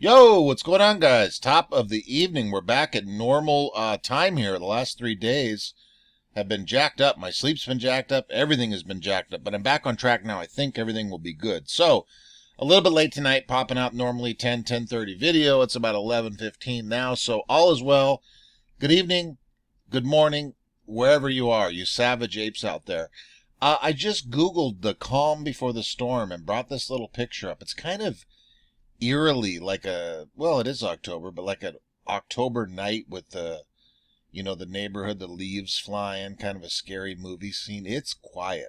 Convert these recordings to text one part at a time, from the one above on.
Yo, what's going on, guys? Top of the evening. We're back at normal time here. The last 3 days have been jacked up. My sleep's been jacked up. Everything has been jacked up. But I'm back on track now. I think everything will be good. So, a little bit late tonight, popping out normally 10:30 video. It's about 11:15 now. So, all is well. Good evening, good morning, wherever you are, you savage apes out there. I just Googled the calm before the storm and brought this little picture up. It's kind of eerily like well, it is October, but like an October night with the neighborhood, the leaves flying, kind of a scary movie scene. It's quiet.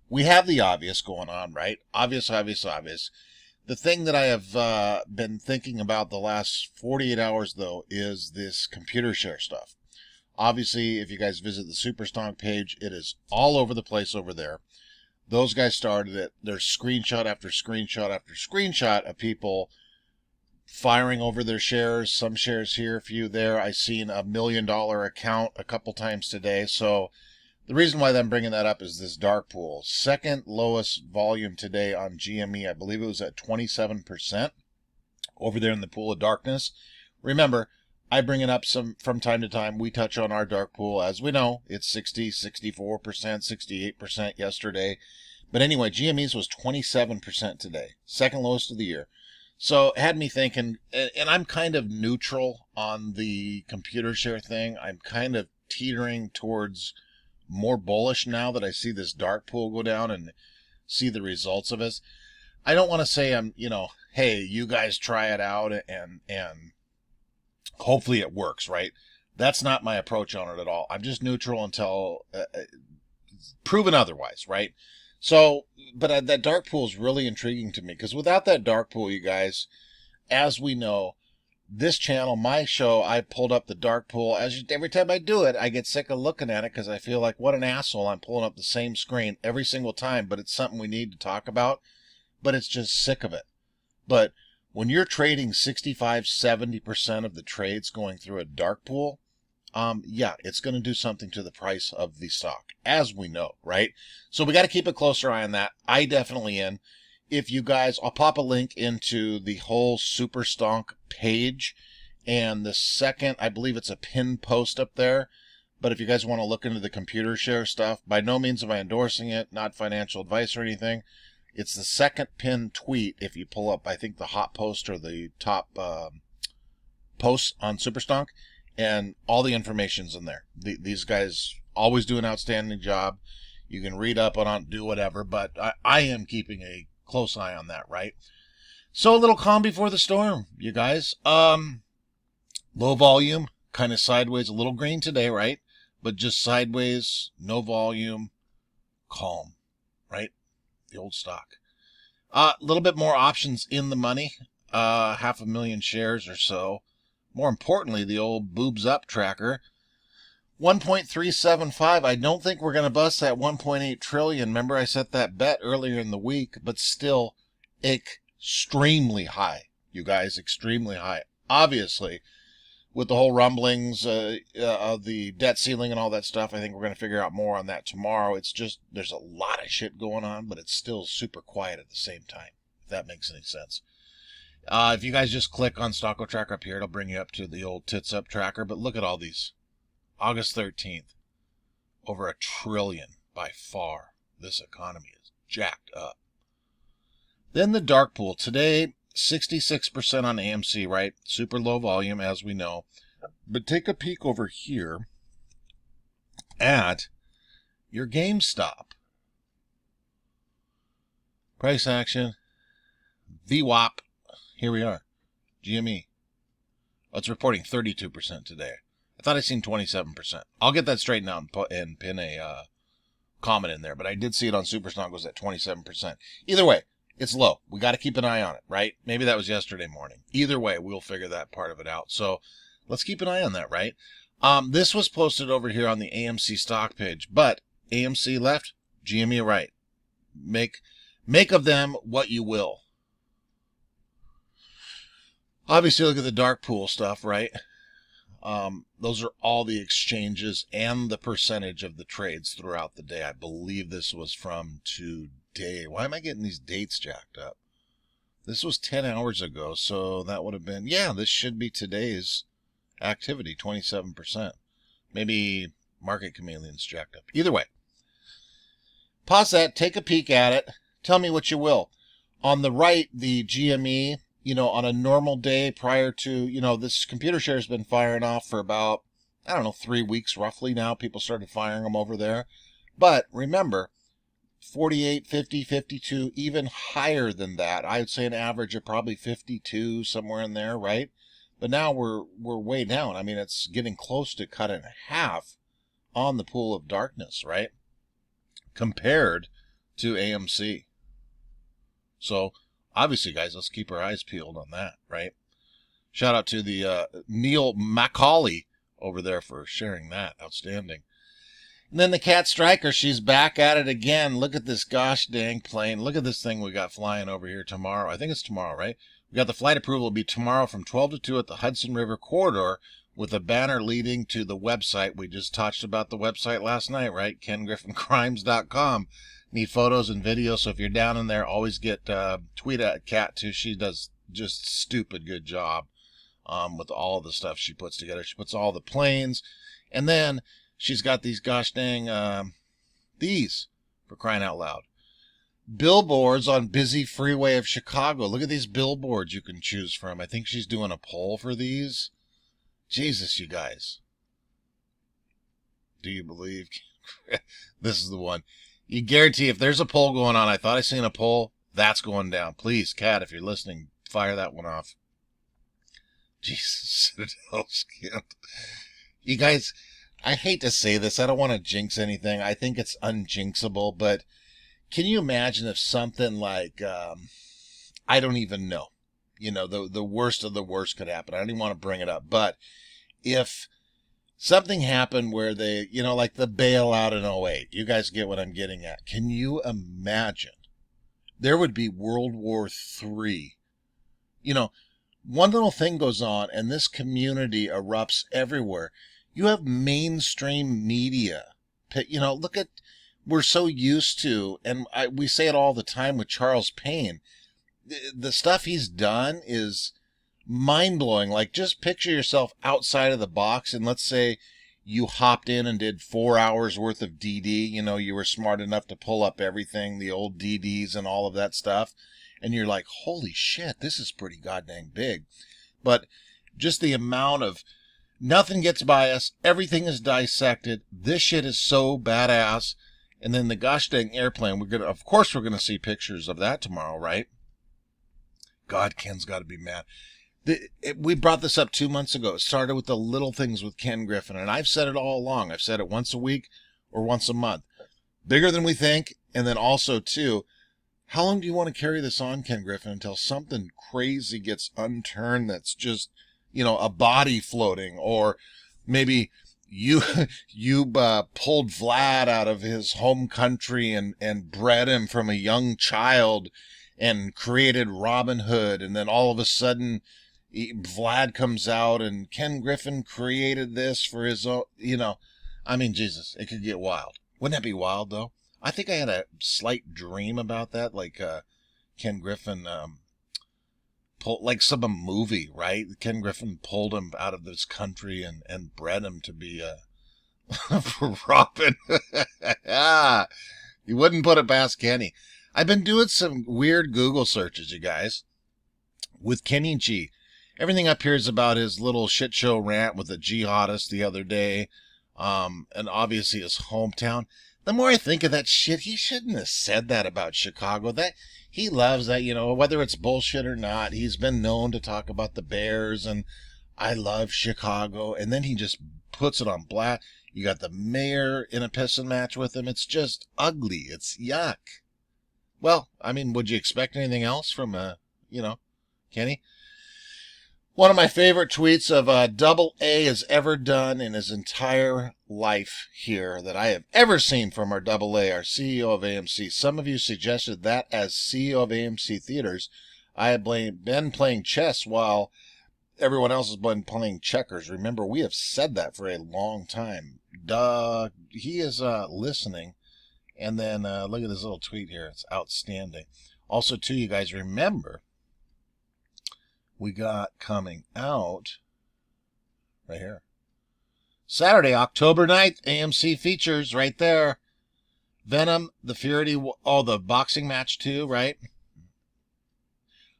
We have the obvious going on, right? Obvious, obvious, obvious. The thing that I have been thinking about the last 48 hours, though, is this ComputerShare stuff. Obviously, if you guys visit the Superstonk page, it is all over the place over there. Those guys started it. There's screenshot after screenshot after screenshot of people firing over their shares. Some shares here, a few there. I seen $1 million account a couple times today. So the reason why I'm bringing that up is this dark pool. Second lowest volume today on GME. I believe it was at 27% over there in the pool of darkness. Remember, I bring it up from time to time. We touch on our dark pool. As we know, it's 60, 64%, 68% yesterday. But anyway, GME's was 27% today. Second lowest of the year. So it had me thinking, and I'm kind of neutral on the ComputerShare thing. I'm kind of teetering towards more bullish now that I see this dark pool go down and see the results of it. I don't want to say I'm, hey, you guys try it out and hopefully it works, right? That's not my approach on it at all. I'm just neutral until proven otherwise, right? So, but that dark pool is really intriguing to me because without that dark pool, you guys, as we know, this channel, my show, I pulled up the dark pool. Every time I do it, I get sick of looking at it because I feel like what an asshole. I'm pulling up the same screen every single time, but it's something we need to talk about. But it's just sick of it. But when you're trading 65, 70% of the trades going through a dark pool, yeah, it's going to do something to the price of the stock, as we know, right? So we got to keep a closer eye on that. I definitely am. If you guys, I'll pop a link into the whole Superstonk page, and the second, I believe it's a pinned post up there. But if you guys want to look into the ComputerShare stuff, by no means am I endorsing it, not financial advice or anything. It's the second pinned tweet. If you pull up, I think the hot post or the top posts on Superstonk, and all the information's in there. These guys always do an outstanding job. You can read up on it, do whatever, but I am keeping a close eye on that, right? So a little calm before the storm, you guys. Low volume, kind of sideways, a little green today, right? But just sideways, no volume, calm, right? The old stock. A little bit more options in the money, 500,000 shares or so. More importantly, the old boobs up tracker, 1.375. I don't think we're going to bust that 1.8 trillion. Remember I set that bet earlier in the week, but still extremely high, you guys, extremely high. Obviously, with the whole rumblings of the debt ceiling and all that stuff, I think we're going to figure out more on that tomorrow. It's just, there's a lot of shit going on, but it's still super quiet at the same time, if that makes any sense. If you guys just click on Stocko Tracker up here, it'll bring you up to the old tits up tracker. But look at all these. August 13th, over $1 trillion by far. This economy is jacked up. Then the dark pool. Today, 66% on AMC, right? Super low volume, as we know. But take a peek over here at your GameStop. Price action. VWAP. Here we are. GME. Oh, it's reporting 32% today. I thought I seen 27%. I'll get that straightened out and pin a comment in there. But I did see it on Superstonk was at 27%. Either way, it's low. We got to keep an eye on it, right? Maybe that was yesterday morning. Either way, we'll figure that part of it out. So let's keep an eye on that, right? This was posted over here on the AMC stock page. But AMC left, GME right. Make of them what you will. Obviously, look at the dark pool stuff, right? Those are all the exchanges and the percentage of the trades throughout the day. I believe this was from today. Why am I getting these dates jacked up? This was 10 hours ago, so that would have been, yeah, this should be today's activity, 27%. Maybe Market Chameleon's jacked up. Either way, pause that, take a peek at it, tell me what you will. On the right, the GME, on a normal day prior to, this ComputerShare has been firing off for about, I don't know, 3 weeks roughly now. People started firing them over there. But remember, 48, 50, 52, even higher than that. I would say an average of probably 52, somewhere in there, right? But now we're way down. I mean, it's getting close to cut in half on the pool of darkness, right? Compared to AMC. So, obviously, guys, let's keep our eyes peeled on that, right? Shout out to the Neil Macaulay over there for sharing that. Outstanding. And then the Cat Striker, she's back at it again. Look at this gosh dang plane. Look at this thing we got flying over here tomorrow. I think it's tomorrow, right? We got the flight approval. Will be tomorrow from 12 to 2 at the Hudson River Corridor with a banner leading to the website. We just talked about the website last night, right? KenGriffinCrimes.com. Need photos and videos, so if you're down in there, always get tweet at Kat too. She does just stupid good job with all of the stuff she puts together. She puts all the planes, and then she's got these gosh dang these, for crying out loud, billboards on busy freeway of Chicago. Look at these billboards you can choose from. I think she's doing a poll for these. Jesus, you guys. Do you believe? This is the one. You guarantee if there's a poll going on, I thought I seen a poll, that's going down. Please, Kat, if you're listening, fire that one off. Jesus, Citadel Skint. You guys, I hate to say this. I don't want to jinx anything. I think it's unjinxable, but can you imagine if something like, I don't even know, the worst of the worst could happen. I don't even want to bring it up, but if something happened where they, like the bailout in '08. You guys get what I'm getting at. Can you imagine? There would be World War III. One little thing goes on and this community erupts everywhere. You have mainstream media. Look at, we're so used to, and we say it all the time with Charles Payne. The stuff he's done is mind-blowing. Like, just picture yourself outside of the box, and let's say you hopped in and did 4 hours worth of DD. You were smart enough to pull up everything, the old DDs and all of that stuff, and you're like, holy shit, this is pretty goddamn big. But just the amount of, nothing gets by us, everything is dissected, this shit is so badass. And then the gosh dang airplane, of course we're gonna see pictures of that tomorrow, right? God, Ken's got to be mad. We brought this up 2 months ago. It started with the little things with Ken Griffin, and I've said it all along. I've said it once a week or once a month. Bigger than we think, and then also, too, how long do you want to carry this on, Ken Griffin, until something crazy gets unturned that's just, a body floating, or maybe you pulled Vlad out of his home country and bred him from a young child and created Robin Hood, and then all of a sudden Vlad comes out and Ken Griffin created this for his own, I mean, Jesus, it could get wild. Wouldn't that be wild, though? I think I had a slight dream about that, like Ken Griffin pulled, like some movie, right? Ken Griffin pulled him out of this country and bred him to be for Robin. You wouldn't put it past Kenny. I've been doing some weird Google searches, you guys, with Kenny G. Everything up here is about his little shit show rant with the jihadist the other day, and obviously his hometown. The more I think of that shit, he shouldn't have said that about Chicago. That he loves that, whether it's bullshit or not. He's been known to talk about the Bears and I love Chicago, and then he just puts it on black. You got the mayor in a pissing match with him. It's just ugly. It's yuck. Well, I mean, would you expect anything else from, Kenny? One of my favorite tweets of Double A has ever done in his entire life here that I have ever seen from our Double A, our CEO of AMC. Some of you suggested that as CEO of AMC Theaters, I have been playing chess while everyone else has been playing checkers. Remember, we have said that for a long time. Duh. He is listening. And then look at this little tweet here. It's outstanding. Also, too, you guys remember we got coming out right here. Saturday, October 9th, AMC features right there. Venom, the Fury, the boxing match too, right?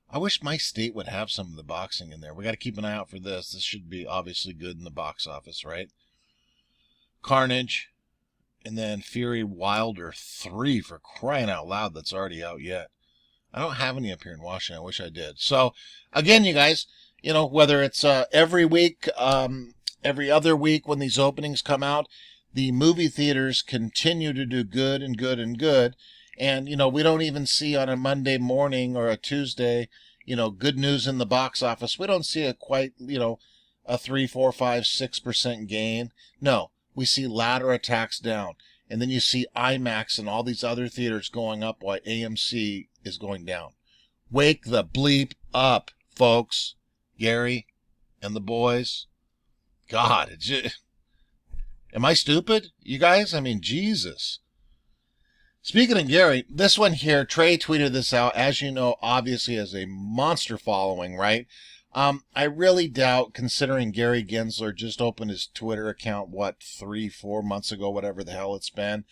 I wish my state would have some of the boxing in there. We got to keep an eye out for this. This should be obviously good in the box office, right? Carnage, and then Fury Wilder 3, for crying out loud, that's already out yet. I don't have any up here in Washington. I wish I did. So, again, you guys, whether it's every week, every other week when these openings come out, the movie theaters continue to do good and good and good. And, we don't even see on a Monday morning or a Tuesday, good news in the box office. We don't see a quite, a 3, 4, 5, 6% gain. No, we see ladder attacks down. And then you see IMAX and all these other theaters going up while AMC is going down. Wake the bleep up, folks. Gary and the boys. God, am I stupid, you guys? I mean, Jesus. Speaking of Gary, this one here, Trey tweeted this out. As you know, obviously has a monster following, right? I really doubt, considering Gary Gensler just opened his Twitter account, 3, 4 months ago, whatever the hell it's been.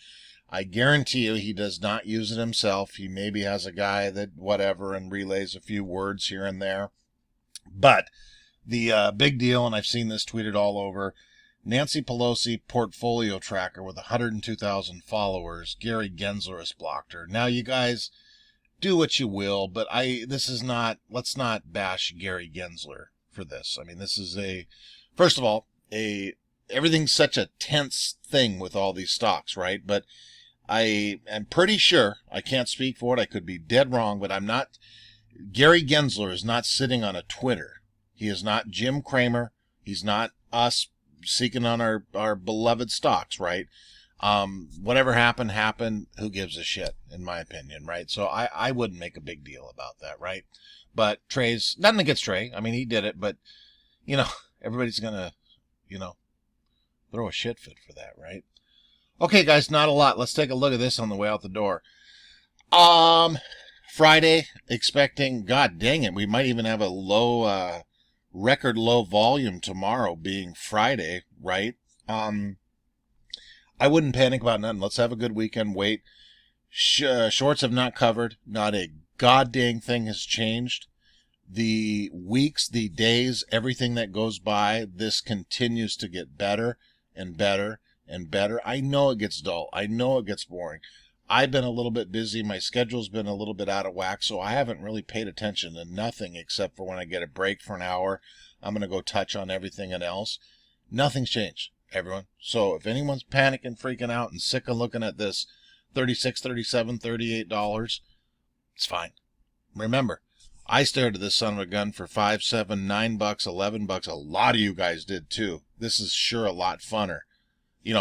I guarantee you he does not use it himself. He maybe has a guy that whatever and relays a few words here and there. But the big deal, and I've seen this tweeted all over, Nancy Pelosi portfolio tracker with 102,000 followers. Gary Gensler has blocked her. Now, you guys, do what you will, but let's not bash Gary Gensler for this. I mean, this is first of all, everything's such a tense thing with all these stocks, right? But I am pretty sure, I can't speak for it, I could be dead wrong, but Gary Gensler is not sitting on a Twitter. He is not Jim Cramer. He's not us seeking on our beloved stocks, right? Whatever happened. Who gives a shit, in my opinion, right? So I wouldn't make a big deal about that, right? But Trey's, nothing against Trey. I mean, he did it, but, everybody's going to, throw a shit fit for that, right? Okay, guys, not a lot. Let's take a look at this on the way out the door. Friday, expecting, God dang it, we might even have a record low volume tomorrow being Friday, right? I wouldn't panic about nothing. Let's have a good weekend. Wait. Shorts have not covered. Not a goddamn thing has changed. The weeks, the days, everything that goes by, this continues to get better and better and better. I know it gets dull. I know it gets boring. I've been a little bit busy. My schedule's been a little bit out of whack, so I haven't really paid attention to nothing except for when I get a break for an hour. I'm going to go touch on everything else. Nothing's changed, everyone. So if anyone's panicking, freaking out, and sick of looking at this $36, $37, $38, it's fine. Remember, I stared at this son of a gun for $5, $7, $9, $11. A lot of you guys did too. This is sure a lot funner.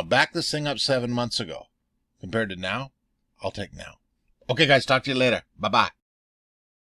Back this thing up 7 months ago. Compared to now, I'll take now. Okay, guys, talk to you later. Bye-bye.